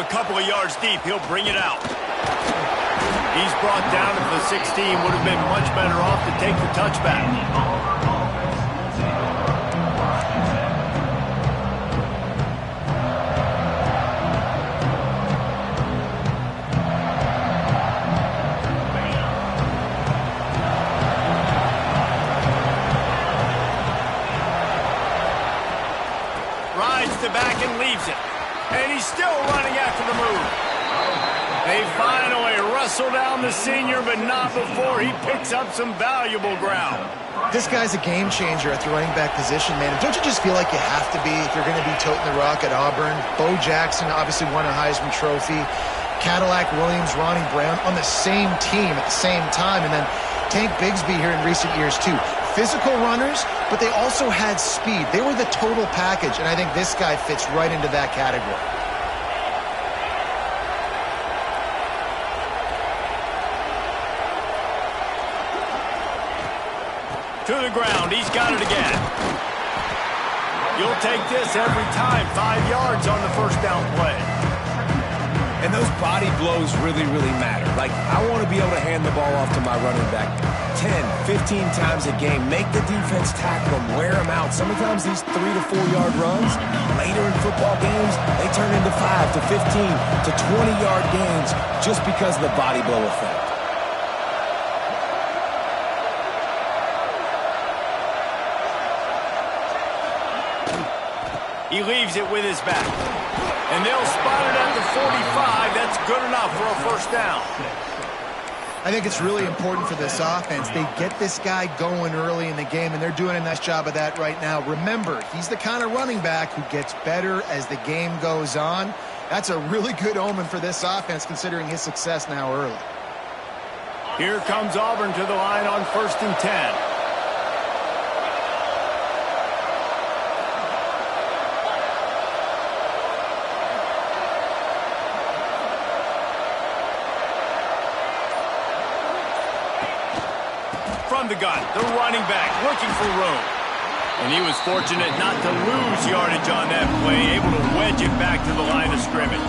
a couple of yards deep. He'll bring it out. He's brought down at the 16. Would have been much better off to take the touchback. Back and leaves it. And he's still running after the move. They finally wrestle down the senior, but not before he picks up some valuable ground. This guy's a game changer at the running back position, man. Don't you just feel like you have to be if you're going to be toting the rock at Auburn? Bo Jackson obviously won a Heisman Trophy. Cadillac Williams, Ronnie Brown on the same team at the same time. And then Tank Bigsby here in recent years, too. Physical runners, but they also had speed. They were the total package, and I think this guy fits right into that category. To the ground. He's got it again. You'll take this every time. 5 yards on the first down play. And those body blows really, really matter. Like, I want to be able to hand the ball off to my running back 10, 15 times a game. Make the defense tackle them, wear them out. Sometimes these 3 to 4 yard runs, later in football games, they turn into 5 to 15 to 20 yard gains just because of the body blow effect. He leaves it with his back. And they'll spot it at the 45. That's good enough for a first down. I think it's really important for this offense. They get this guy going early in the game, and they're doing a nice job of that right now. Remember, he's the kind of running back who gets better as the game goes on. That's a really good omen for this offense, considering his success now early. Here comes Auburn to the line on 1st and 10. From the gun, the running back looking for room. And he was fortunate not to lose yardage on that play, able to wedge it back to the line of scrimmage.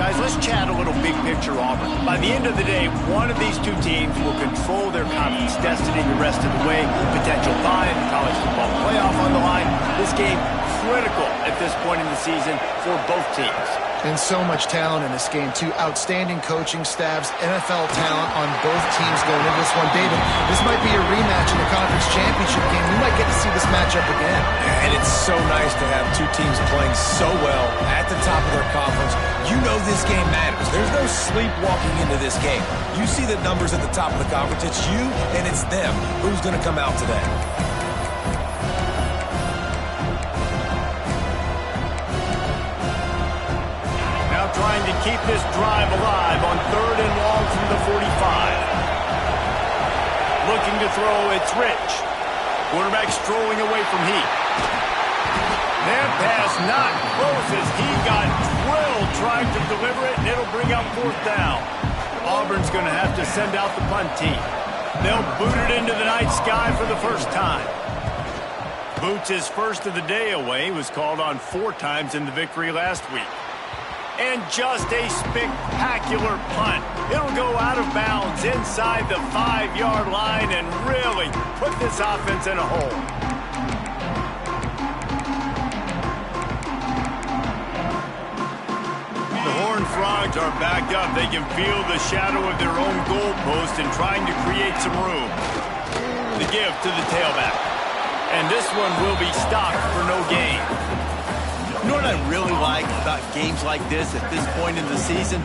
Guys, let's chat a little big picture Auburn. By the end of the day, one of these two teams will control their conference destiny the rest of the way. Potential bye in the college football playoff on the line. This game critical at this point in the season for both teams. And so much talent in this game, too. Outstanding coaching staffs, NFL talent on both teams going into this one. David, this might be a rematch in the conference championship game. We might get to see this matchup again. And it's so nice to have two teams playing so well at the top of their conference. You know this game matters. There's no sleepwalking into this game. You see the numbers at the top of the conference. It's you and it's them. Who's going to come out today? Trying to keep this drive alive on 3rd and long from the 45. Looking to throw, it's Rich. Quarterback strolling away from Heath. That pass not close as he got drilled trying to deliver it, and it'll bring up 4th down. Auburn's going to have to send out the punt team. They'll boot it into the night sky for the first time. Boots' first of the day away was called on 4 times in the victory last week. And just a spectacular punt. It'll go out of bounds inside the 5-yard line and really put this offense in a hole. The Horned Frogs are backed up. They can feel the shadow of their own goalpost and trying to create some room. The give to the tailback. And this one will be stopped for no gain. You know what I really like about games like this at this point in the season?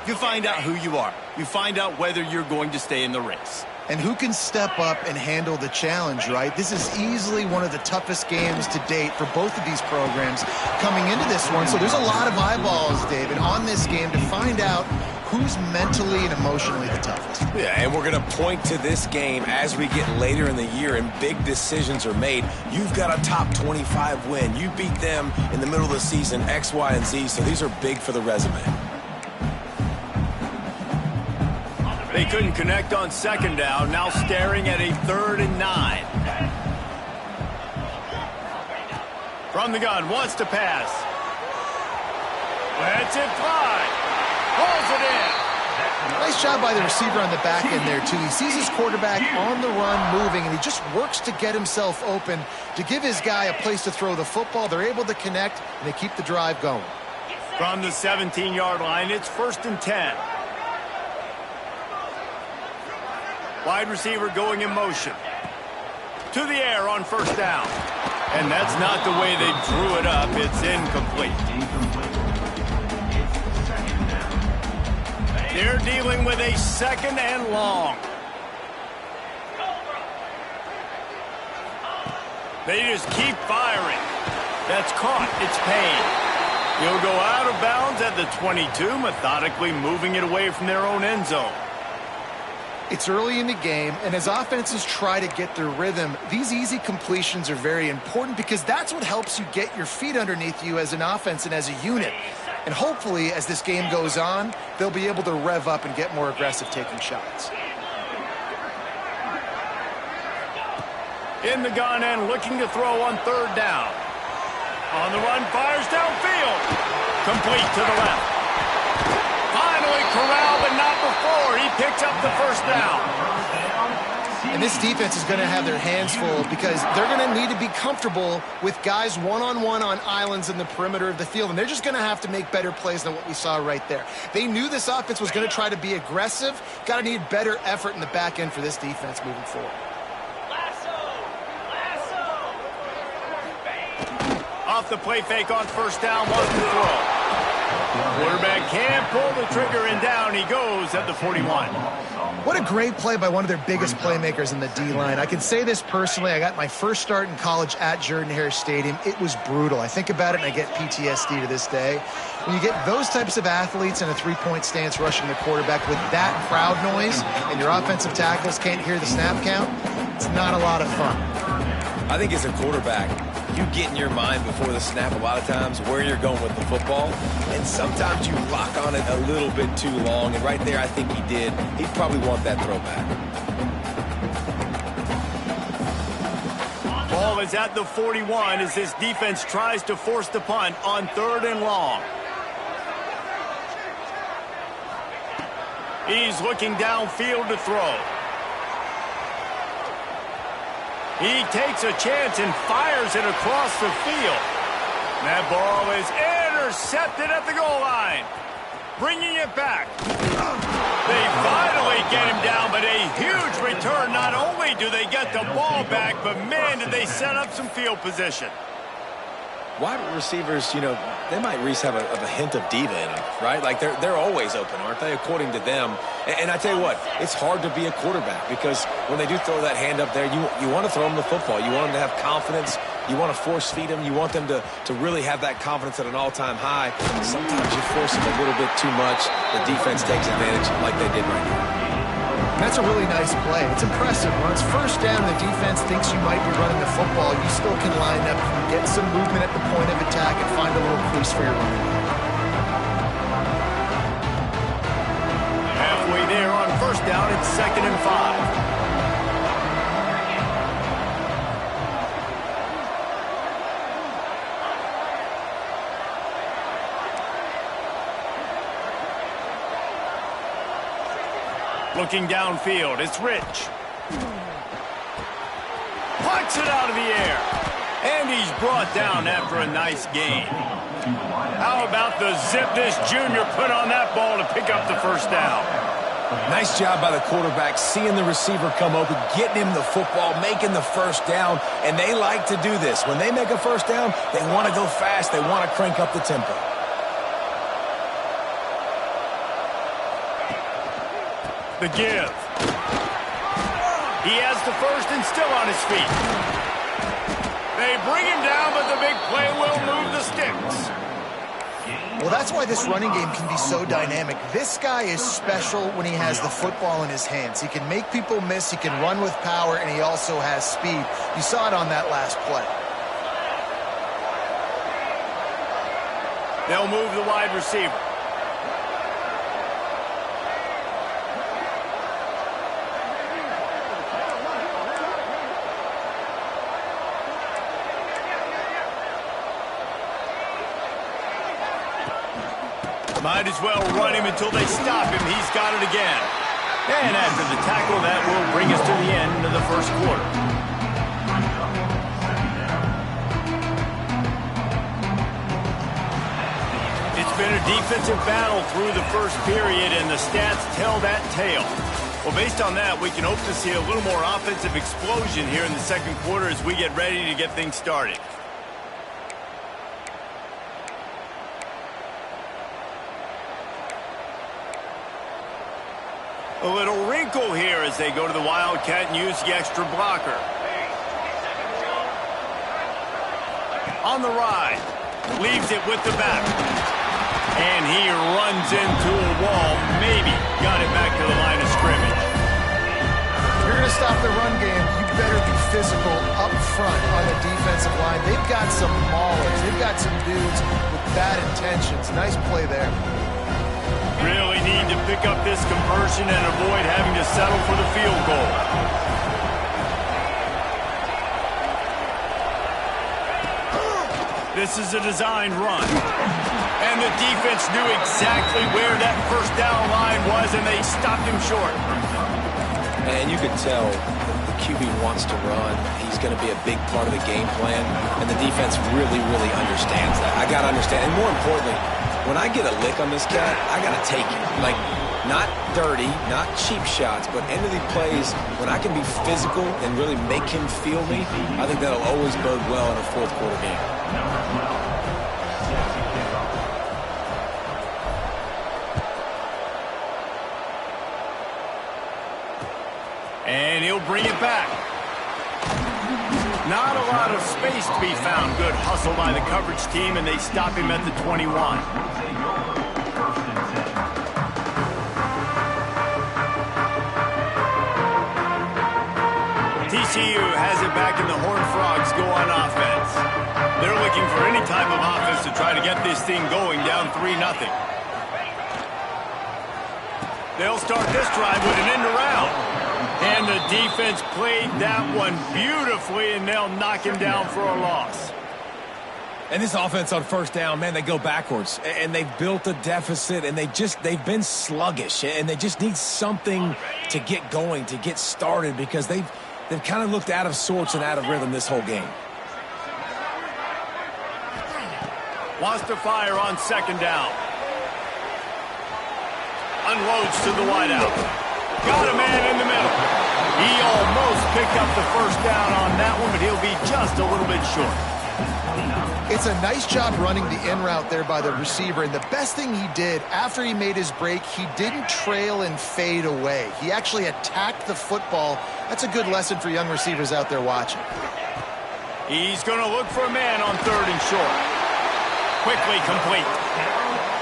You find out who you are. You find out whether you're going to stay in the race. And who can step up and handle the challenge, right? This is easily one of the toughest games to date for both of these programs coming into this one. So there's a lot of eyeballs, David, on this game to find out who's mentally and emotionally the toughest. Yeah, and we're going to point to this game as we get later in the year and big decisions are made. You've got a top 25 win. You beat them in the middle of the season, X, Y, and Z, so these are big for the resume. They couldn't connect on 2nd down, now staring at a 3rd and 9. From the gun, wants to pass. Lets it fly. Pulls it in. Nice job by the receiver on the back end there, too. He sees his quarterback on the run moving, and he just works to get himself open to give his guy a place to throw the football. They're able to connect, and they keep the drive going. From the 17-yard line, it's 1st and 10. Wide receiver going in motion. To the air on 1st down. And that's not the way they drew it up. It's incomplete. They're dealing with a 2nd and long. They just keep firing. That's caught. It's Payne. He'll go out of bounds at the 22, methodically moving it away from their own end zone. It's early in the game, and as offenses try to get their rhythm, these easy completions are very important because that's what helps you get your feet underneath you as an offense and as a unit. And hopefully, as this game goes on, they'll be able to rev up and get more aggressive taking shots. In the gun and looking to throw on 3rd down. On the run, fires downfield. Complete to the left. Finally corralled, but not before. He picks up the 1st down. And this defense is going to have their hands full because they're going to need to be comfortable with guys one-on-one on islands in the perimeter of the field. And they're just going to have to make better plays than what we saw right there. They knew this offense was going to try to be aggressive. Got to need better effort in the back end for this defense moving forward. Off the play fake on 1st down, wants to throw. Quarterback can't pull the trigger, and down he goes at the 41. What a great play by one of their biggest playmakers in the D-line. I can say this personally. I got my first start in college at Jordan-Hare Stadium. It was brutal. I think about it, and I get PTSD to this day. When you get those types of athletes in a three-point stance rushing the quarterback with that crowd noise and your offensive tackles can't hear the snap count, it's not a lot of fun. I think as a quarterback, you get in your mind before the snap a lot of times where you're going with the football, and sometimes you lock on it a little bit too long, and right there I think he did. He'd probably want that throwback. Ball is at the 41 as this defense tries to force the punt on 3rd and long. He's looking downfield to throw. He takes a chance and fires it across the field. That ball is intercepted at the goal line. Bringing it back. They finally get him down, but a huge return. Not only do they get the ball back, but man, did they set up some field position. Wide receivers, you know, they might at least have a hint of diva in them, right? Like they're always open, aren't they, according to them? And I tell you what, it's hard to be a quarterback because when they do throw that hand up there, you want to throw them the football. You want them to have confidence. You want to force feed them. You want them to really have that confidence at an all-time high. Sometimes you force them a little bit too much. The defense takes advantage like they did right now. That's a really nice play. It's impressive. When it's 1st down, the defense thinks you might be running the football. You still can line up, get some movement at the point of attack, and find a little crease for your running back. Halfway there on 1st down, it's 2nd and 5. Looking downfield, it's Rich. Pucks it out of the air. And he's brought down after a nice gain. How about the zip this junior put on that ball to pick up the 1st down? Nice job by the quarterback, seeing the receiver come open, getting him the football, making the 1st down. And they like to do this. When they make a 1st down, they want to go fast. They want to crank up the tempo. The give. He has the 1st and still on his feet. They bring him down, but the big play will move the sticks. Well, that's why this running game can be so dynamic. This guy is special when he has the football in his hands. He can make people miss, he can run with power, and he also has speed. You saw it on that last play. They'll move the wide receiver. Might as well run him until they stop him. He's got it again. And after the tackle, that will bring us to the end of the first quarter. It's been a defensive battle through the first period, and the stats tell that tale. Well, based on that, we can hope to see a little more offensive explosion here in the second quarter as we get ready to get things started. A little wrinkle here as they go to the Wildcat and use the extra blocker. On the ride, leaves it with the back. And he runs into a wall, maybe got it back to the line of scrimmage. If you're going to stop the run game, you better be physical up front on the defensive line. They've got some maulers. They've got some dudes with bad intentions. Nice play there. Really need to pick up this conversion and avoid having to settle for the field goal. This is a designed run. And the defense knew exactly where that first down line was, and they stopped him short. And you could tell the QB wants to run. He's going to be a big part of the game plan, and the defense really, really understands that. I got to understand, and more importantly, when I get a lick on this cat, I got to take it. Like, not dirty, not cheap shots, but end of the plays, when I can be physical and really make him feel me, I think that'll always bode well in a fourth quarter game. And he'll bring it back. Not a lot of space to be found. Good hustle by the coverage team, and they stop him at the 21. TCU has it back, and the Horned Frogs go on offense. They're looking for any type of offense to try to get this thing going, down 3-0. They'll start this drive with an end around. And the defense played that one beautifully, and they'll knock him down for a loss. And this offense on first down, man, they go backwards. And they've built a deficit, and they've been sluggish. And they just need something to get going, to get started, because they've kind of looked out of sorts and out of rhythm this whole game. Wants to fire on second down. Unloads to the wideout. Got a man in the middle. He almost picked up the first down on that one, but he'll be just a little bit short. It's a nice job running the in route there by the receiver, and the best thing he did after he made his break, he didn't trail and fade away. He actually attacked the football. That's a good lesson for young receivers out there watching. He's going to look for a man on third and short. Quickly complete.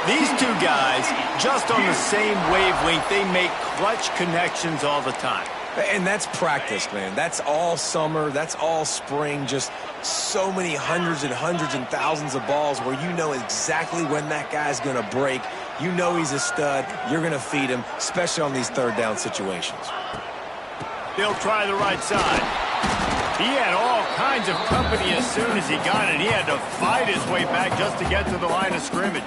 These two guys, just on the same wavelength, they make clutch connections all the time. And that's practice, man. That's all summer. That's all spring. Just so many hundreds and thousands of balls where you know exactly when that guy's going to break. You know he's a stud. You're going to feed him, especially on these third down situations. They'll try the right side. He had all kinds of company as soon as he got it. He had to fight his way back just to get to the line of scrimmage.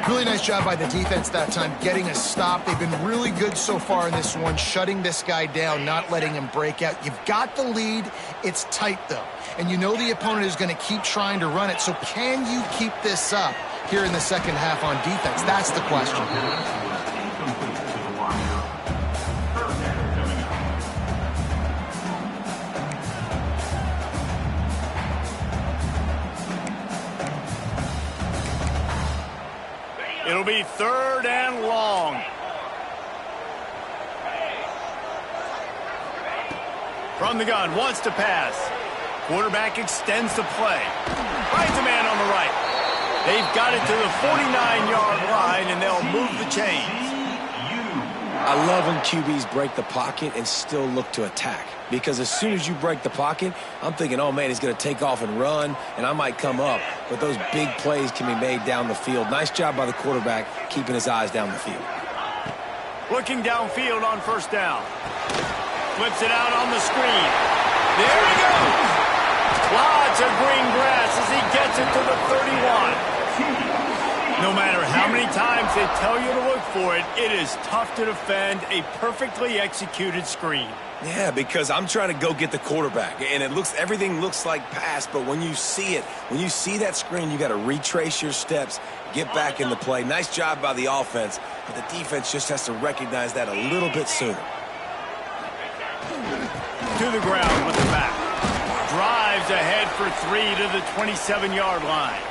Really nice job by the defense that time, getting a stop. They've been really good so far in this one, shutting this guy down, not letting him break out. You've got the lead. It's tight, though. And you know the opponent is going to keep trying to run it. So can you keep this up here in the second half on defense? That's the question. It'll be third and long. From the gun, wants to pass. Quarterback extends the play. Finds a man on the right. They've got it to the 49-yard line, and they'll move the chains. I love when QBs break the pocket and still look to attack. Because as soon as you break the pocket, I'm thinking, oh, man, he's going to take off and run, and I might come up. But those big plays can be made down the field. Nice job by the quarterback keeping his eyes down the field. Looking downfield on first down. Flips it out on the screen. There he goes. Lots of green grass as he gets it to the 31. No matter how many times they tell you to look for it, it is tough to defend a perfectly executed screen. Yeah, because I'm trying to go get the quarterback, and everything looks like pass, but when you see it, when you see that screen, you got to retrace your steps, get back into play. Nice job by the offense, but the defense just has to recognize that a little bit sooner. To the ground with the back. Drives ahead for 3 to the 27-yard line.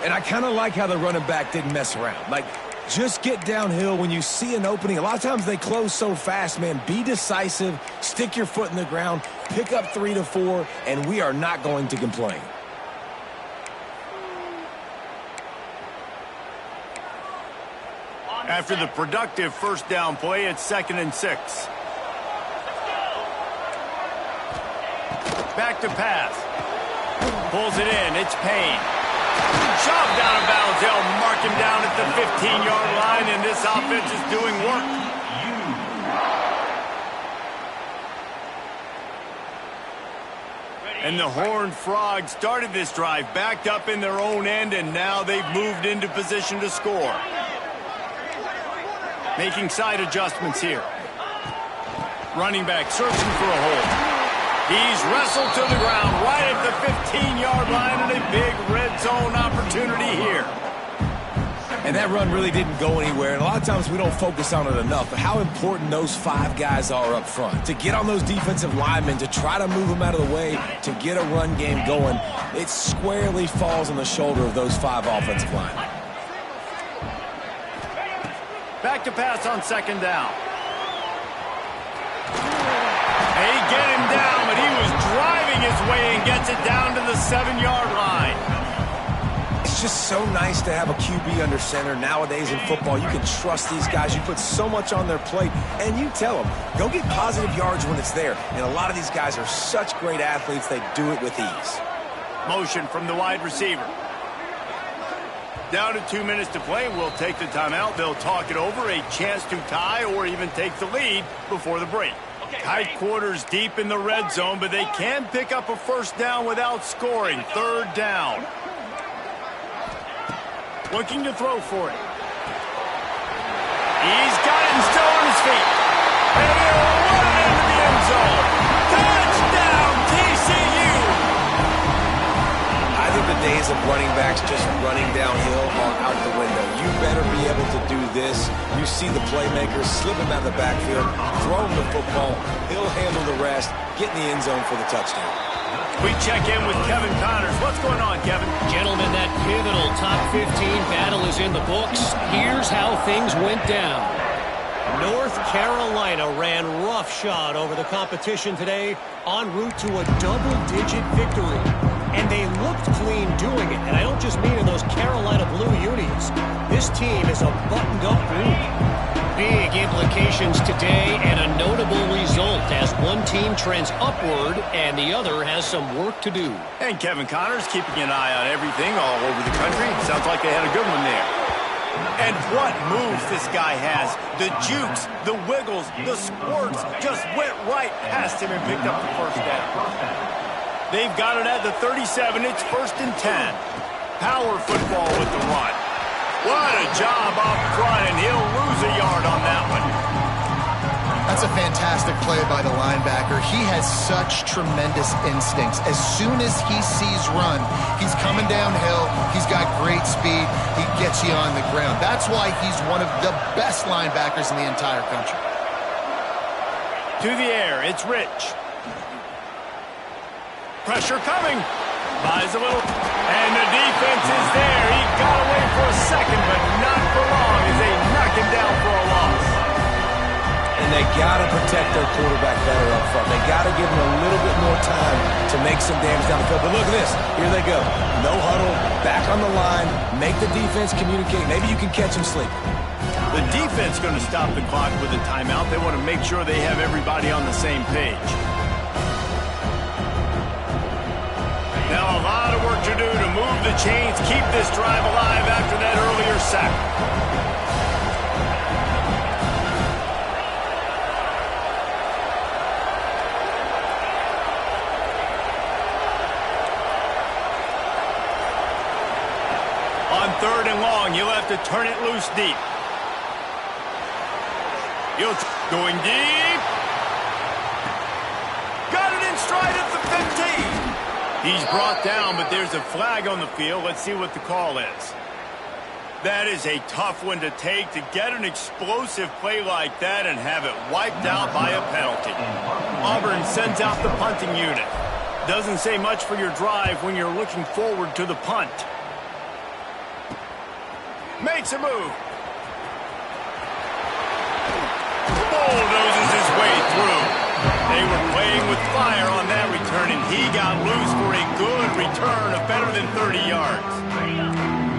And I kind of like how the running back didn't mess around. Like, just get downhill when you see an opening. A lot of times they close so fast, man. Be decisive, stick your foot in the ground, pick up 3 to 4, and we are not going to complain. After the productive first down play, it's 2nd and 6. Back to pass. Pulls it in. It's Payne. Shoved out of bounds. They'll mark him down at the 15-yard line, and this offense is doing work. And the Horned Frogs started this drive backed up in their own end, and now they've moved into position to score. Making side adjustments here. Running back searching for a hole. He's wrestled to the ground right at the 15-yard line, and a big red zone opportunity here. And that run really didn't go anywhere, and a lot of times we don't focus on it enough, but how important those 5 guys are up front. To get on those defensive linemen, to try to move them out of the way, to get a run game going, it squarely falls on the shoulder of those 5 offensive linemen. Back to pass on 2nd down. They get him down, but he was driving his way and gets it down to the 7-yard line. It's just so nice to have a QB under center. Nowadays in football, you can trust these guys. You put so much on their plate, and you tell them, go get positive yards when it's there. And a lot of these guys are such great athletes, they do it with ease. Motion from the wide receiver. Down to 2 minutes to play. We'll take the timeout. They'll talk it over. A chance to tie or even take the lead before the break. Tight quarters deep in the red zone, but they can pick up a first down without scoring. 3rd down. Looking to throw for it. He's got him still on his feet. And he'll run it into the end zone. Touchdown, TCU! I think the days of running backs just running downhill are out the window. You better be able to do this. You see the playmakers slip him out of the backfield, throw him the football, he'll handle the rest, get in the end zone for the touchdown. We check in with Kevin Connors. What's going on, Kevin? Gentlemen, that pivotal top 15 battle is in the books. Here's how things went down. North Carolina ran roughshod over the competition today en route to a double-digit victory. And they looked clean doing it. And I don't just mean in those Carolina blue unis. This team is a buttoned-up group. Big implications today and a notable result as one team trends upward and the other has some work to do. And Kevin Connors keeping an eye on everything all over the country. Sounds like they had a good one there. And what moves this guy has. The jukes, the wiggles, the squirts just went right past him and picked up the first down. They've got it at the 37. It's 1st and 10. Power football with the run. What a job up front, and he'll lose a yard on that one. That's a fantastic play by the linebacker. He has such tremendous instincts. As soon as he sees run, he's coming downhill. He's got great speed. He gets you on the ground. That's why he's one of the best linebackers in the entire country. To the air, it's Rich. Pressure coming. Buys a little. And the defense is there. He got away for a second, but not for long as they knock him down for a loss. And they got to protect their quarterback better up front. They got to give him a little bit more time to make some damage down the field. But look at this. Here they go. No huddle, back on the line, make the defense communicate. Maybe you can catch him sleeping. The defense going to stop the clock with a timeout. They want to make sure they have everybody on the same page. Now a lot of work to do to move the chains, keep this drive alive after that earlier sack. On 3rd and long, you'll have to turn it loose deep. Going deep. Got it in stride at the 15. He's brought down, but there's a flag on the field. Let's see what the call is. That is a tough one to take, to get an explosive play like that and have it wiped out by a penalty. Auburn sends out the punting unit. Doesn't say much for your drive when you're looking forward to the punt. Makes a move. Bulldozes his way through. They were playing with fire on that return, and he got loose for a good return of better than 30 yards.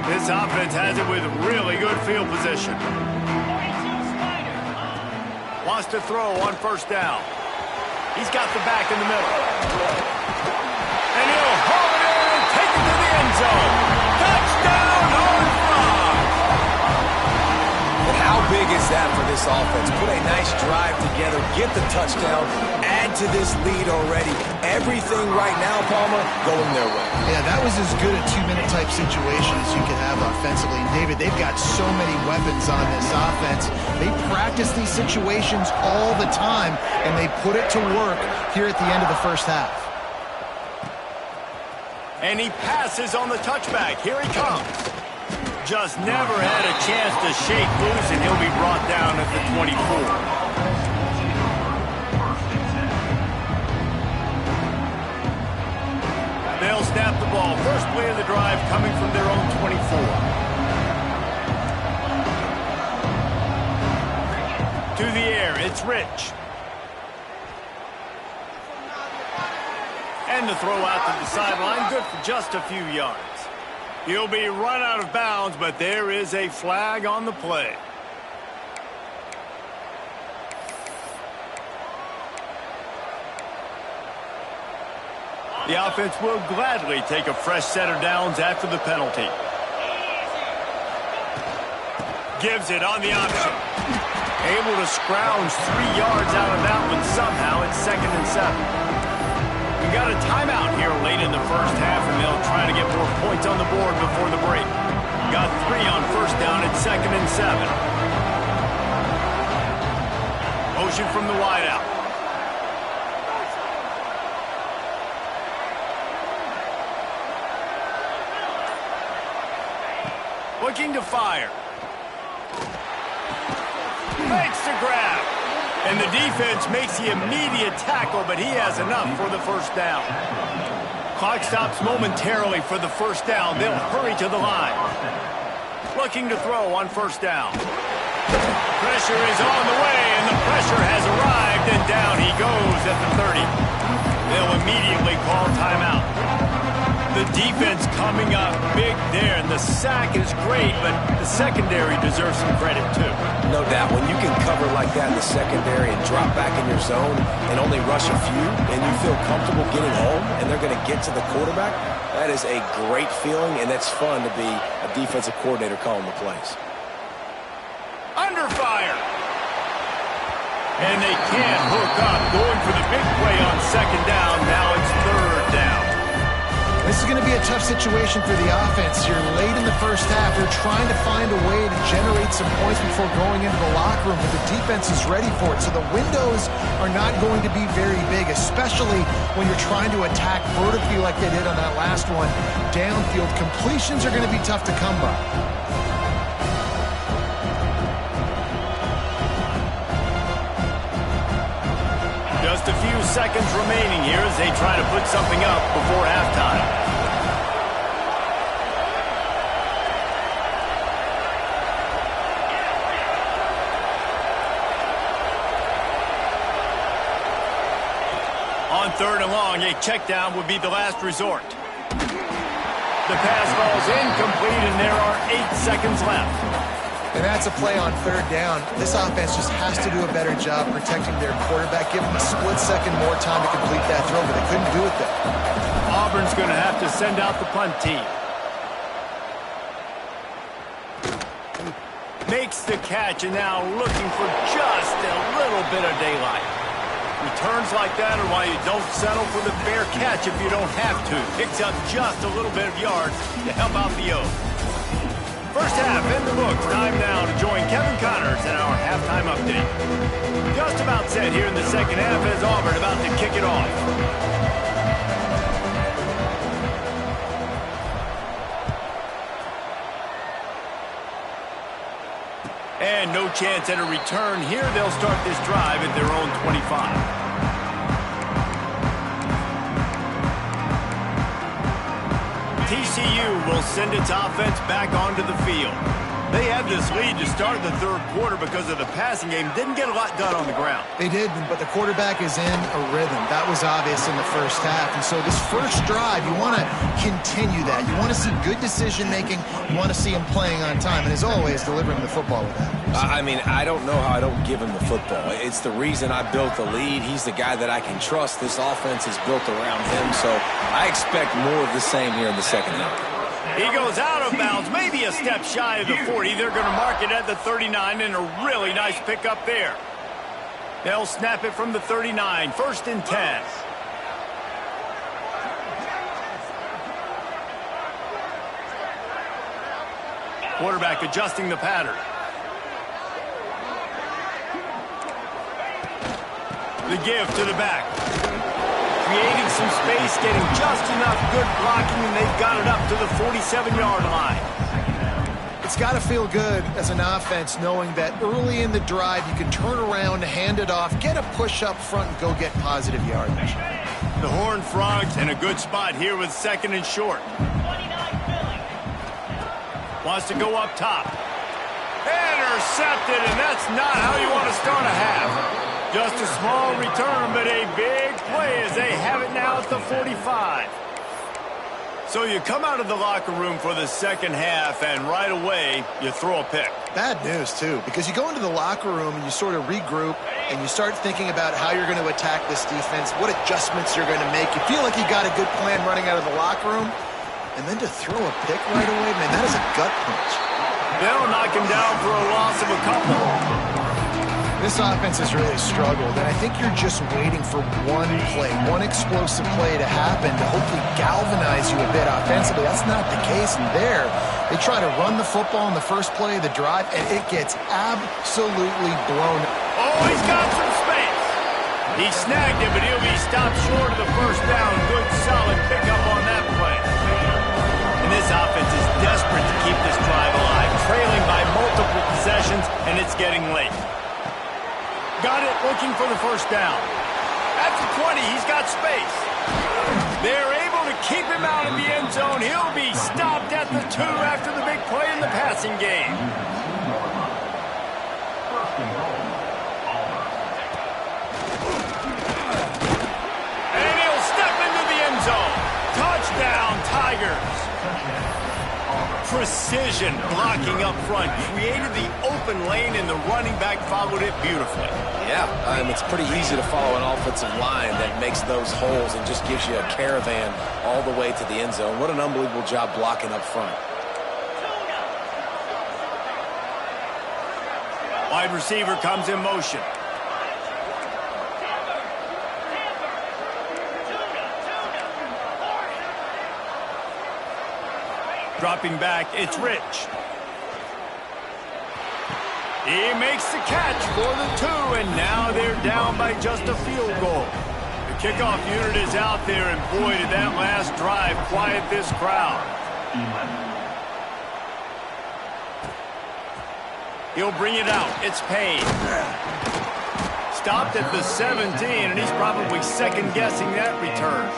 This offense has it with really good field position. Wants to throw on 1st down. He's got the back in the middle. And he'll haul it in and take it to the end zone. Touchdown, Horned Frogs! And how big is that for this offense? Put a nice drive together, get the touchdown, add to this lead already. Everything right now, Palmer, going their way. Yeah, that was as good a 2-minute type situation as you could have offensively. And David, they've got so many weapons on this offense. They practice these situations all the time, and they put it to work here at the end of the 1st half. And he passes on the touchback. Here he comes. Just never had a chance to shake loose, and he'll be brought down at the 24. They'll snap the ball. First play of the drive coming from their own 24. To the air, it's Rich. And the throw out to the sideline, good for just a few yards. He'll be run out of bounds, but there is a flag on the play. The offense will gladly take a fresh set of downs after the penalty. Gives it on the option. Able to scrounge 3 yards out of that one somehow. It's 2nd and 7. We got a timeout here late in the 1st half, and they'll try to get more points on the board before the break. Got 3 on 1st down. It's 2nd and 7. Motion from the wideout. Looking to fire. Makes the grab. And the defense makes the immediate tackle, but he has enough for the 1st down. Clock stops momentarily for the 1st down. They'll hurry to the line. Looking to throw on 1st down. Pressure is on the way, and the pressure has arrived, and down he goes at the 30. They'll immediately call timeout. The defense coming up big there, and the sack is great, but the secondary deserves some credit too. No doubt. When you can cover like that in the secondary and drop back in your zone and only rush a few, and you feel comfortable getting home, and they're going to get to the quarterback, that is a great feeling, and that's fun to be a defensive coordinator calling the plays. Under fire. And they can't hook up. Going for the big play on 2nd down. Now it's 3rd down. This is going to be a tough situation for the offense. You're late in the 1st half. They're trying to find a way to generate some points before going into the locker room, but the defense is ready for it. So the windows are not going to be very big, especially when you're trying to attack vertically like they did on that last one. Downfield completions are going to be tough to come by. Just a few seconds remaining here as they try to put something up before halftime. On 3rd and long, a check down would be the last resort. The pass falls incomplete, and there are 8 seconds left. And that's a play on 3rd down. This offense just has to do a better job protecting their quarterback. Give them a split second more time to complete that throw, but they couldn't do it there. Auburn's going to have to send out the punt team. Makes the catch, and now looking for just a little bit of daylight. Returns like that are why you don't settle for the fair catch if you don't have to. Picks up just a little bit of yards to help out the O. First half in the books. Time now to join Kevin Connors in our halftime update. Just about set here in the second half as Auburn about to kick it off. And no chance at a return here. They'll start this drive at their own 25. TCU will send its offense back onto the field. They had this lead to start the third quarter because of the passing game. Didn't get a lot done on the ground. They did, but the quarterback is in a rhythm. That was obvious in the first half. And so this first drive, you want to continue that. You want to see good decision-making. You want to see him playing on time. And as always, delivering the football with that. I mean, I don't know how I don't give him the football. It's the reason I built the lead. He's the guy that I can trust. This offense is built around him. So I expect more of the same here in the second half. He goes out of bounds, maybe a step shy of the 40. They're going to mark it at the 39, and a really nice pickup there. They'll snap it from the 39, 1st and 10. Quarterback adjusting the pattern. The give to the back. Creating some space, getting just enough good blocking, and they've got it up to the 47-yard line. It's got to feel good as an offense knowing that early in the drive you can turn around, hand it off, get a push up front, and go get positive yardage. The Horned Frogs in a good spot here with 2nd and short. Wants to go up top. Intercepted, and that's not how you want to start a half. Just a small return, but a big play as they have it now at the 45. So you come out of the locker room for the second half, and right away, you throw a pick. Bad news, too, because you go into the locker room and you sort of regroup, and you start thinking about how you're going to attack this defense, what adjustments you're going to make. You feel like you got a good plan running out of the locker room, and then to throw a pick right away, man, that is a gut punch. They'll knock him down for a loss of a couple. This offense has really struggled, and I think you're just waiting for one play, one explosive play to happen to hopefully galvanize you a bit offensively. That's not the case, and there, they try to run the football in the first play of the drive, and it gets absolutely blown. Oh, he's got some space. He snagged it, but he'll be stopped short of the first down. Good, solid pickup on that play. And this offense is desperate to keep this drive alive, trailing by multiple possessions, and it's getting late. Got it, looking for the first down. At the 20, he's got space. They're able to keep him out of the end zone. He'll be stopped at the 2 after the big play in the passing game. And he'll step into the end zone. Touchdown, Tigers. Precision blocking up front, created the open lane, and the running back followed it beautifully. Yeah, it's pretty easy to follow an offensive line that makes those holes and just gives you a caravan all the way to the end zone. What an unbelievable job blocking up front. Wide receiver comes in motion. Dropping back, it's Rich. He makes the catch for the 2, and now they're down by just a field goal. The kickoff unit is out there, and boy, did that last drive quiet this crowd. He'll bring it out. It's Payne. Stopped at the 17, and he's probably second-guessing that return.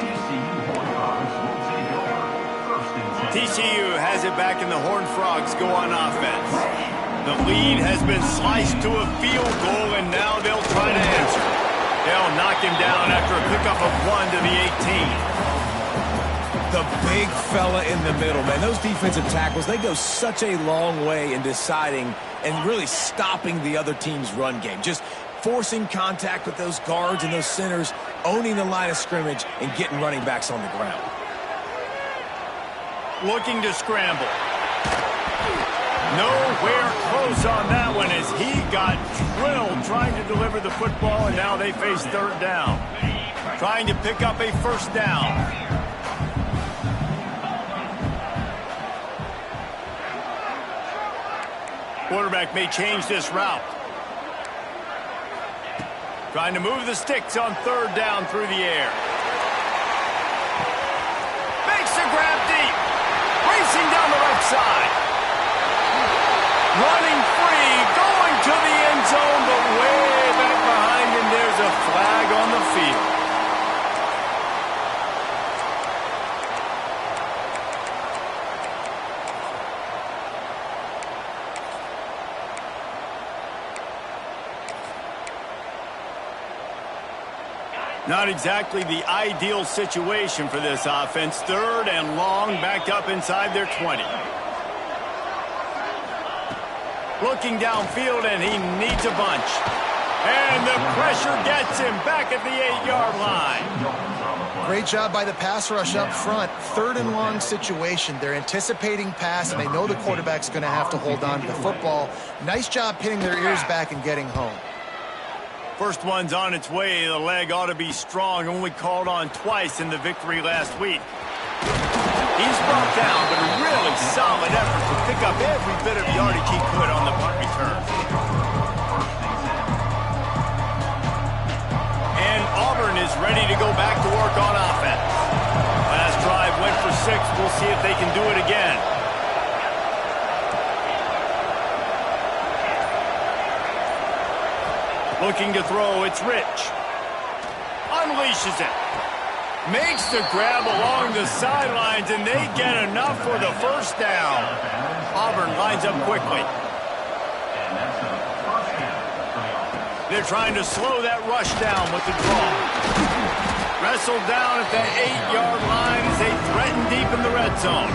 TCU has it back, and the Horned Frogs go on offense. The lead has been sliced to a field goal, and now they'll try to answer. They'll knock him down after a pickup of 1 to the 18. The big fella in the middle, man. Those defensive tackles, they go such a long way in deciding and really stopping the other team's run game. Just forcing contact with those guards and those centers, owning the line of scrimmage, and getting running backs on the ground. Looking to scramble. Nowhere close on that one as he got drilled trying to deliver the football, and now they face third down. Trying to pick up a first down. Quarterback may change this route. Trying to move the sticks on third down through the air. Makes the grab deep. Racing down the right side. Running free, going to the end zone, but way back behind him, there's a flag on the field. Not exactly the ideal situation for this offense. Third and long, backed up inside their 20. Looking downfield, and he needs a bunch. And the pressure gets him back at the 8-yard line. Great job by the pass rush up front. Third and long situation. They're anticipating pass, and they know the quarterback's going to have to hold on to the football. Nice job pinning their ears back and getting home. First one's on its way. The leg ought to be strong. Only called on twice in the victory last week. He's brought down, but a really solid effort to pick up every bit of yardage he could on the punt return. And Auburn is ready to go back to work on offense. Last drive went for 6. We'll see if they can do it again. Looking to throw, it's Rich. Unleashes it. Makes the grab along the sidelines, and they get enough for the first down. Auburn lines up quickly. They're trying to slow that rush down with the draw. Wrestled down at the 8-yard line as they threaten deep in the red zone.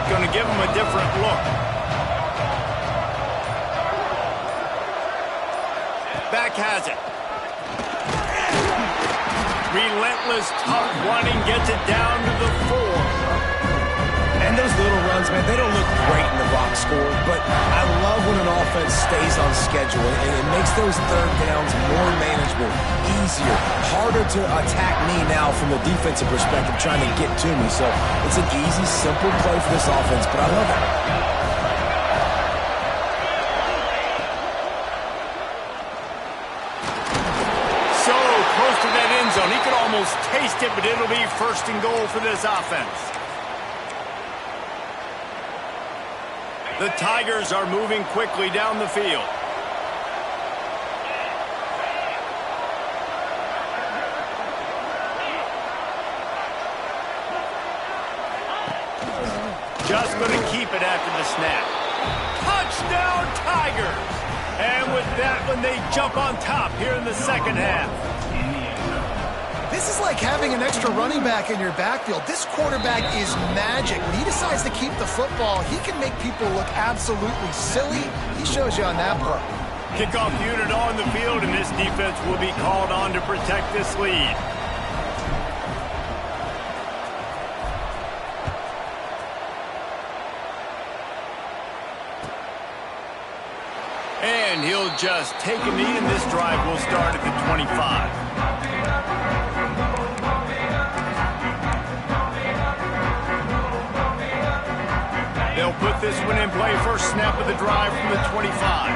Going to give him a different look. Back has it. Relentless, tough running, gets it down to the 4. And those little runs, man, they don't look great in the box score, but I love when an offense stays on schedule, and it makes those third downs more manageable, easier, harder to attack me now from the defensive perspective trying to get to me. So it's an easy, simple play for this offense, but I love it. So close to that end zone. He could almost taste it, but it'll be first and goal for this offense. The Tigers are moving quickly down the field. Just going to keep it after the snap. Touchdown, Tigers! And with that one, they jump on top here in the second half. This is like having an extra running back in your backfield. This quarterback is magic. When he decides to keep the football, he can make people look absolutely silly. He shows you on that play. Kickoff unit on the field, and this defense will be called on to protect this lead. And he'll just take a knee, and this drive will start at the 25. They'll put this one in play. First snap of the drive from the 25.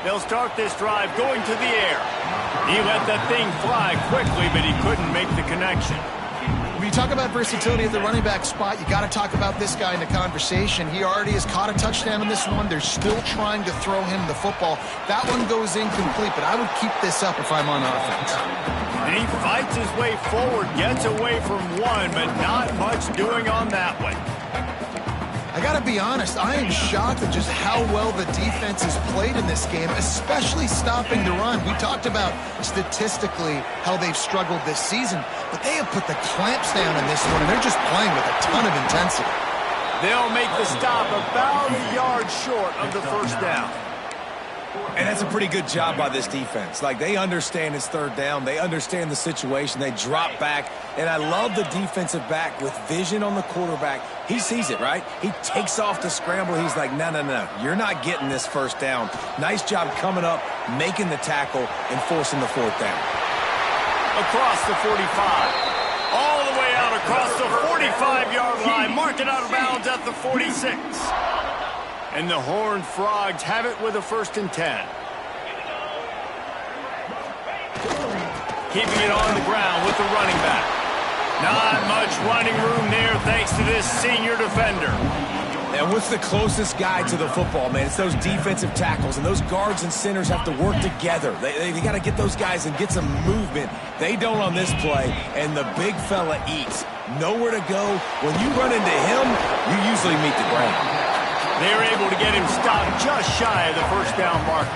They'll start this drive going to the air. He let that thing fly quickly, but he couldn't make the connection. When you talk about versatility at the running back spot, you got to talk about this guy in the conversation. He already has caught a touchdown in this one. They're still trying to throw him the football. That one goes incomplete, but I would keep this up if I'm on offense. And he fights his way forward, gets away from one, but not much doing on that one. I got to be honest, I am shocked at just how well the defense has played in this game, especially stopping the run. We talked about statistically how they've struggled this season, but they have put the clamps down in this one, and they're just playing with a ton of intensity. They'll make the stop about a yard short of the first down. And that's a pretty good job by this defense. Like, they understand it's third down. They understand the situation. They drop back. And I love the defensive back with vision on the quarterback. He sees it, right? He takes off the scramble. He's like, no, no, no. You're not getting this first down. Nice job coming up, making the tackle, and forcing the fourth down. Across the 45. All the way out across the 45-yard line. Mark it out of bounds at the 46. And the Horned Frogs have it with a 1st and 10. Keeping it on the ground with the running back. Not much running room there thanks to this senior defender. And what's the closest guy to the football, man? It's those defensive tackles, and those guards and centers have to work together. They got to get those guys and get some movement. They don't on this play, and the big fella eats. Nowhere to go. When you run into him, you usually meet the ground. They're able to get him stopped just shy of the first down marker.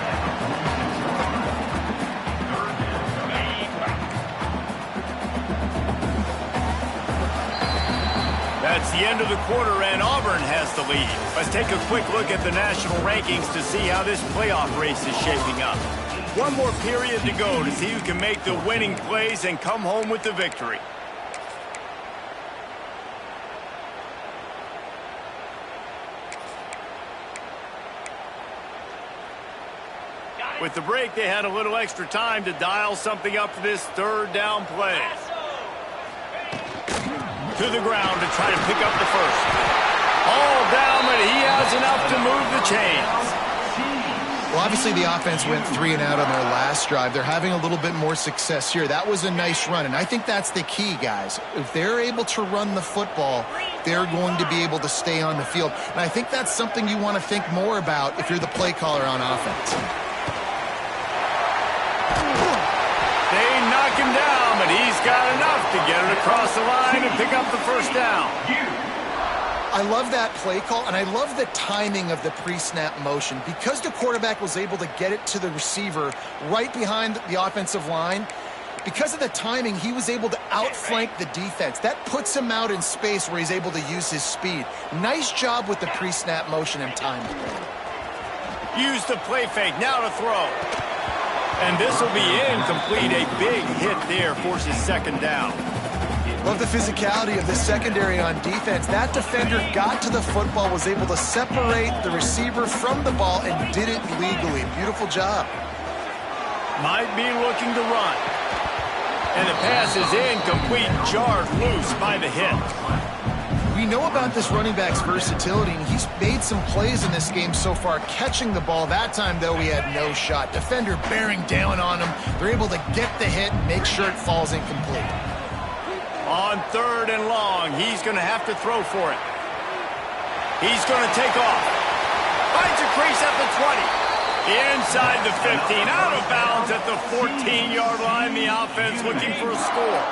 That's the end of the quarter, and Auburn has the lead. Let's take a quick look at the national rankings to see how this playoff race is shaping up. One more period to go to see who can make the winning plays and come home with the victory. With the break, they had a little extra time to dial something up for this third down play. To the ground to try to pick up the first. All down, but he has enough to move the chains. Well, obviously the offense went 3 and out on their last drive. They're having a little bit more success here. That was a nice run, and I think that's the key, guys. If they're able to run the football, they're going to be able to stay on the field. And I think that's something you want to think more about if you're the play caller on offense. They knock him down, but he's got enough to get it across the line and pick up the first down. I love that play call, and I love the timing of the pre-snap motion. Because the quarterback was able to get it to the receiver right behind the offensive line, because of the timing, he was able to outflank the defense. That puts him out in space where he's able to use his speed. Nice job with the pre-snap motion and timing. Use the play fake, now to throw. And this will be incomplete. A big hit there forces second down. Love the physicality of the secondary on defense. That defender got to the football, was able to separate the receiver from the ball, and did it legally. Beautiful job. Might be looking to run. And the pass is incomplete, jarred loose by the hit. We know about this running back's versatility, and he's made some plays in this game so far, catching the ball. That time, though, he had no shot. Defender bearing down on him. They're able to get the hit and make sure it falls incomplete. On 3rd and long, he's going to have to throw for it. He's going to take off. Finds a crease at the 20. Inside the 15. Out of bounds at the 14-yard line. The offense looking for a score.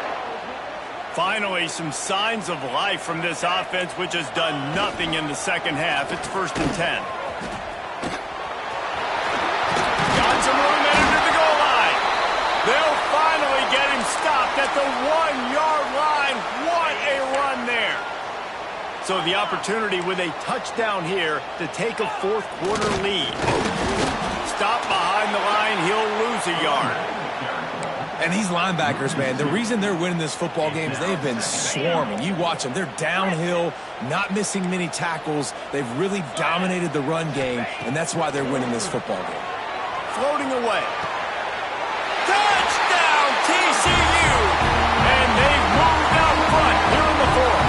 Finally, some signs of life from this offense, which has done nothing in the second half. It's 1st and 10. Got some room into the goal line. They'll finally get him stopped at the 1-yard line. What a run there. So the opportunity with a touchdown here to take a fourth-quarter lead. Stop behind the line, he'll lose a yard. And these linebackers, man, the reason they're winning this football game is they've been swarming. You watch them. They're downhill, not missing many tackles. They've really dominated the run game, and that's why they're winning this football game. Floating away. Touchdown, TCU! And they've moved out front here in the fourth.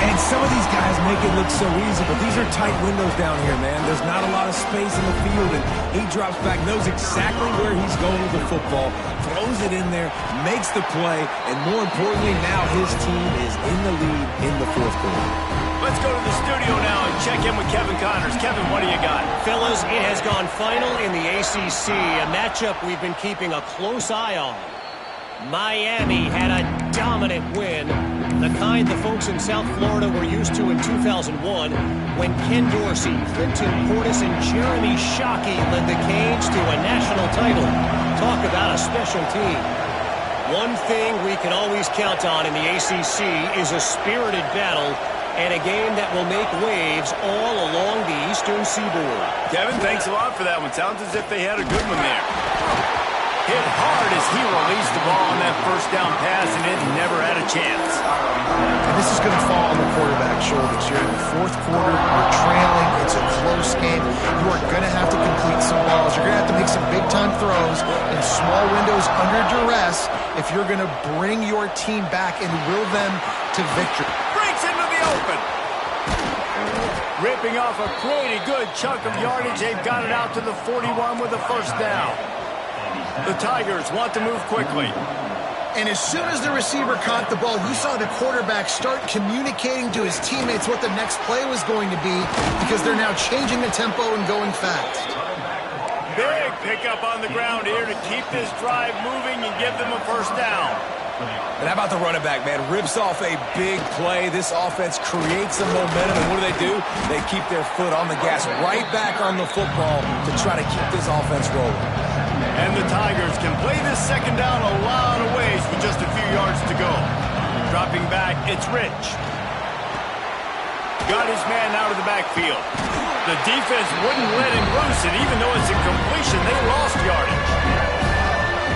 And some of these guys make it look so easy, but these are tight windows down here, man. There's not a lot of space in the field, and he drops back, knows exactly where he's going with the football, throws it in there, makes the play, and more importantly, now his team is in the lead in the fourth quarter. Let's go to the studio now and check in with Kevin Connors. Kevin, what do you got? Fellas, it has gone final in the ACC, a matchup we've been keeping a close eye on. Miami had a dominant win, the kind the folks in South Florida were used to in 2001 when Ken Dorsey, Clinton Portis, and Jeremy Shockey led the Canes to a national title. Talk about a special team. One thing we can always count on in the ACC is a spirited battle and a game that will make waves all along the eastern seaboard. Kevin, thanks a lot for that one. Sounds as if they had a good one there. Hit hard as he released the ball on that first down pass, and it never had a chance. And this is going to fall on the quarterback's shoulders. You're in the fourth quarter. You're trailing. It's a close game. You are going to have to complete some balls. You're going to have to make some big-time throws in small windows under duress if you're going to bring your team back and will them to victory. Breaks into the open. Ripping off a pretty good chunk of yardage. They've got it out to the 41 with a first down. The Tigers want to move quickly. And as soon as the receiver caught the ball, you saw the quarterback start communicating to his teammates what the next play was going to be because they're now changing the tempo and going fast. Big pickup on the ground here to keep this drive moving and give them a first down. And how about the running back, man? Rips off a big play. This offense creates some momentum, and what do? They keep their foot on the gas right back on the football to try to keep this offense rolling. And the Tigers can play this second down a lot of ways with just a few yards to go. Dropping back, it's Rich. Got his man out of the backfield. The defense wouldn't let him loose, and even though it's a completion, they lost yardage.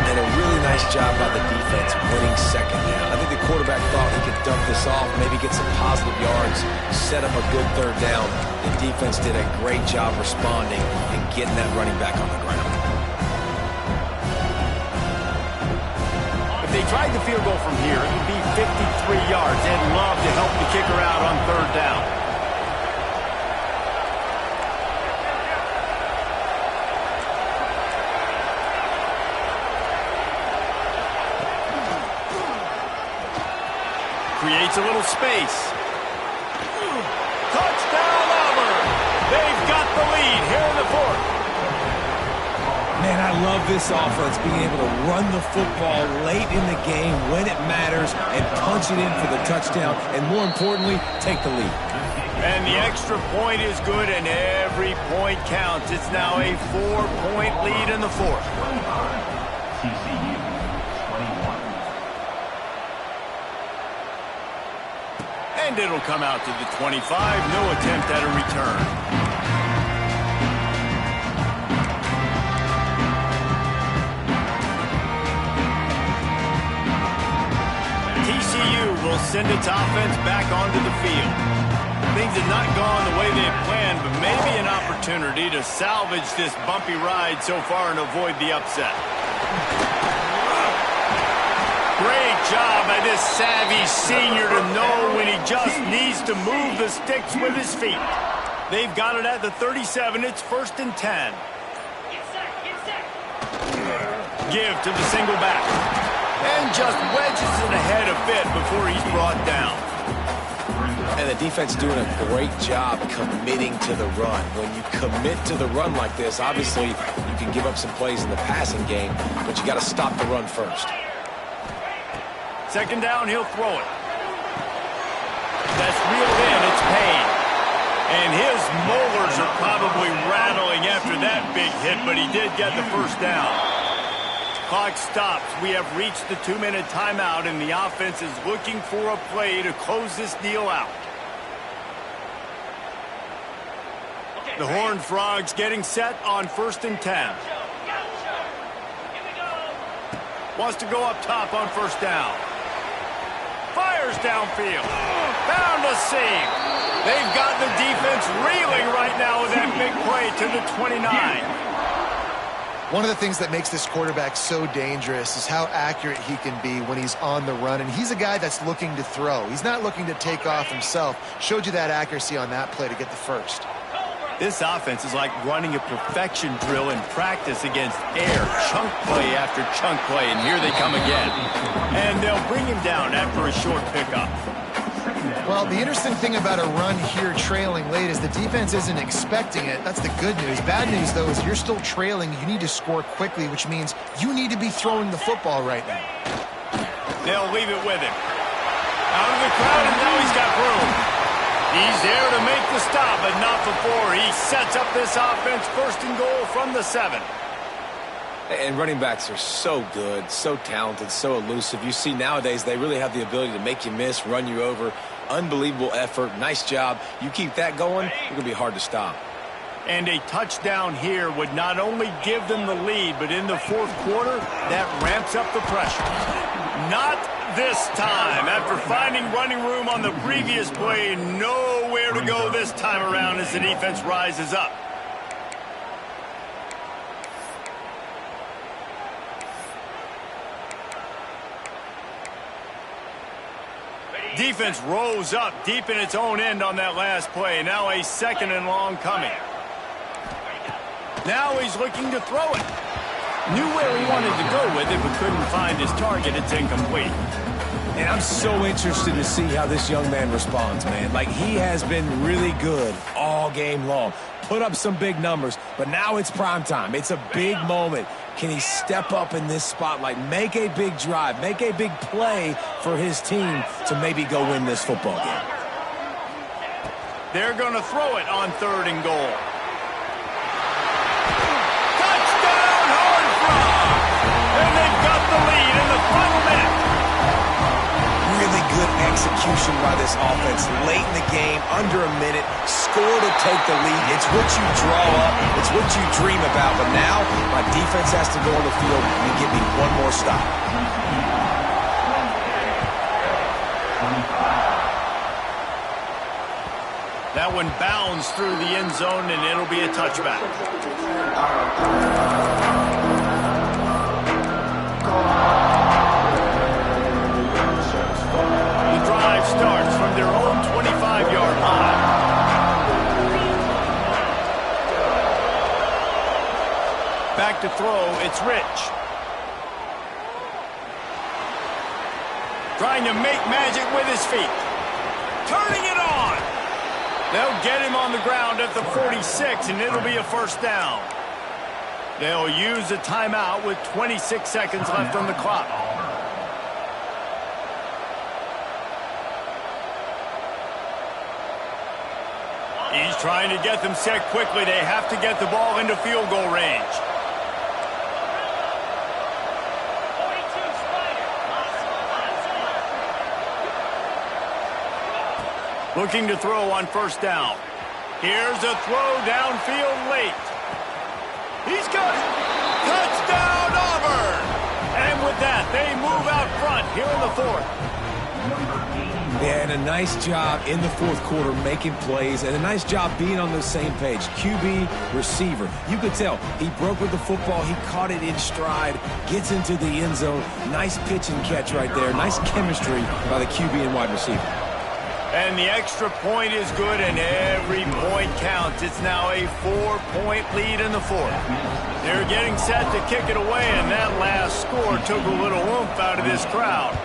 And a really nice job by the defense winning second down. I think the quarterback thought he could dump this off, maybe get some positive yards, set up a good third down. The defense did a great job responding and getting that running back on the ground. If they tried the field goal from here, it would be 53 yards. They'd love to help the kicker out on third down. Creates a little space. Touchdown, Auburn! They've got the lead here in the fourth. Man, I love this offense being able to run the football late in the game when it matters and punch it in for the touchdown, and more importantly, take the lead. And the extra point is good, and every point counts. It's now a 4-point lead in the fourth. TCU 21. And it'll come out to the 25. No attempt at a return. TCU will send its offense back onto the field. Things have not gone the way they had planned, but maybe an opportunity to salvage this bumpy ride so far and avoid the upset. Great job by this savvy senior to know when he just needs to move the sticks with his feet. They've got it at the 37. It's 1st and 10. Give to the single back. And just wedges it ahead a bit before he's brought down. And the defense doing a great job committing to the run. When you commit to the run like this, obviously you can give up some plays in the passing game, but you got to stop the run first. Second down, he'll throw it. That's reeled in, it's Payne. And his molars are probably rattling after that big hit, but he did get the first down. Clock stops. We have reached the 2-minute timeout, and the offense is looking for a play to close this deal out. The Horned Frogs getting set on 1st and 10. Wants to go up top on first down. Fires downfield. Found a seam. They've got the defense reeling right now with that big play to the 29. One of the things that makes this quarterback so dangerous is how accurate he can be when he's on the run. And he's a guy that's looking to throw. He's not looking to take off himself. Showed you that accuracy on that play to get the first. This offense is like running a perfection drill in practice against air. Chunk play after chunk play, and here they come again. And they'll bring him down after a short pickup. Well, the interesting thing about a run here trailing late is the defense isn't expecting it. That's the good news. Bad news, though, is you're still trailing. You need to score quickly, which means you need to be throwing the football right now. They'll leave it with him. Out of the crowd, and now he's got room. He's there to make the stop, but not before he sets up this offense 1st and goal from the 7. And running backs are so good, so talented, so elusive. You see nowadays they really have the ability to make you miss, run you over. Unbelievable effort. Nice job. You keep that going, you're going to be hard to stop. And a touchdown here would not only give them the lead, but in the fourth quarter, that ramps up the pressure. Not this time. After finding running room on the previous play, nowhere to go this time around as the defense rises up. Defense rose up deep in its own end on that last play. Now a 2nd and long coming. Now he's looking to throw it. Knew where he wanted to go with it, but couldn't find his target. It's incomplete. And I'm so interested to see how this young man responds, man. Like, he has been really good all game long. Put up some big numbers, but now it's prime time. It's a big moment. Can he step up in this spotlight, make a big drive, make a big play for his team to maybe go win this football game? They're going to throw it on 3rd and goal. And they've got the lead in the final minute. Really good execution by this offense. Late in the game, under a minute, score to take the lead. It's what you draw up. It's what you dream about. But now, my defense has to go on the field and give me one more stop. That one bounds through the end zone, and it'll be a touchback. The drive starts from their own 25-yard line. Back to throw, it's Rich. Trying to make magic with his feet. Turning it on. They'll get him on the ground at the 46, and it'll be a 1st down. They'll use a timeout with 26 seconds left on the clock. He's trying to get them set quickly. They have to get the ball into field goal range. Looking to throw on 1st down. Here's a throw downfield late. He's got it. Touchdown, Auburn! And with that, they move out front here in the 4th. Yeah, and a nice job in the 4th quarter making plays, and a nice job being on the same page. QB, receiver. You could tell he broke with the football. He caught it in stride, gets into the end zone. Nice pitch and catch right there. Nice chemistry by the QB and wide receiver. And the extra point is good, and every point counts. It's now a 4-point lead in the 4th. They're getting set to kick it away, and that last score took a little oomph out of this crowd.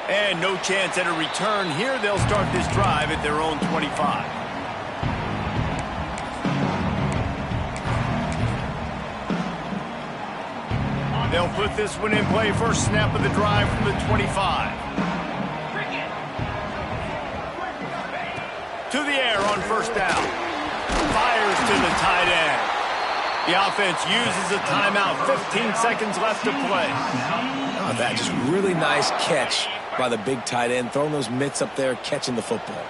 And no chance at a return here. They'll start this drive at their own 25. They'll put this one in play. First snap of the drive from the 25. To the air on 1st down. Fires to the tight end. The offense uses a timeout. 15 seconds left to play. Oh, that just really nice catch by the big tight end. Throwing those mitts up there, catching the football.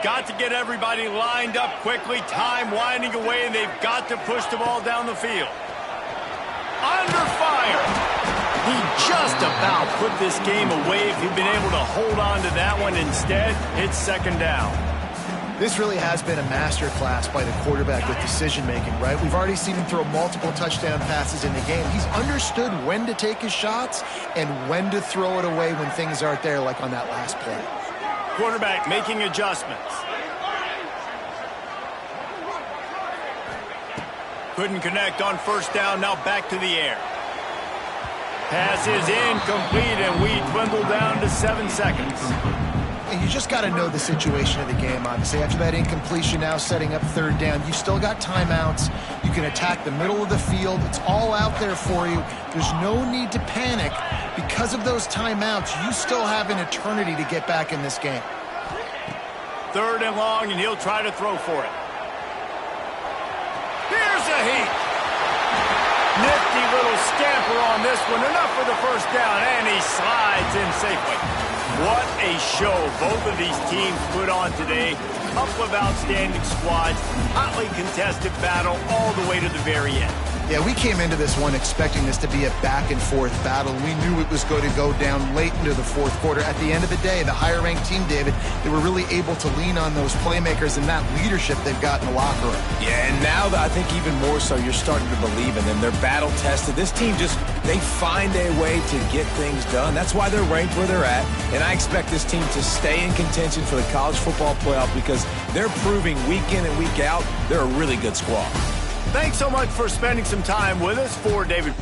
Got to get everybody lined up quickly. Time winding away, and they've got to push the ball down the field. Under fire. He just about put this game away if he'd been able to hold on to that one. Instead, it's 2nd down. This really has been a masterclass by the quarterback with decision-making, right? We've already seen him throw multiple touchdown passes in the game. He's understood when to take his shots and when to throw it away when things aren't there, like on that last play. Quarterback making adjustments. Couldn't connect on 1st down. Now back to the air. Pass is incomplete, and we dwindle down to 7 seconds. And you just got to know the situation of the game, obviously. After that incompletion, now setting up 3rd down, you still got timeouts. You can attack the middle of the field. It's all out there for you. There's no need to panic. Because of those timeouts, you still have an eternity to get back in this game. 3rd and long, and he'll try to throw for it. Here's a heat. Nifty little scamper on this one. Enough for the first down, and he slides in safely. What a show both of these teams put on today. Couple of outstanding squads, hotly contested battle all the way to the very end. Yeah, we came into this one expecting this to be a back-and-forth battle. We knew it was going to go down late into the fourth quarter. At the end of the day, the higher-ranked team, David, they were really able to lean on those playmakers and that leadership they've got in the locker room. Yeah, and now I think even more so, you're starting to believe in them. They're battle-tested. This team they find a way to get things done. That's why they're ranked where they're at. And I expect this team to stay in contention for the college football playoff because they're proving week in and week out they're a really good squad. Thanks so much for spending some time with us. For David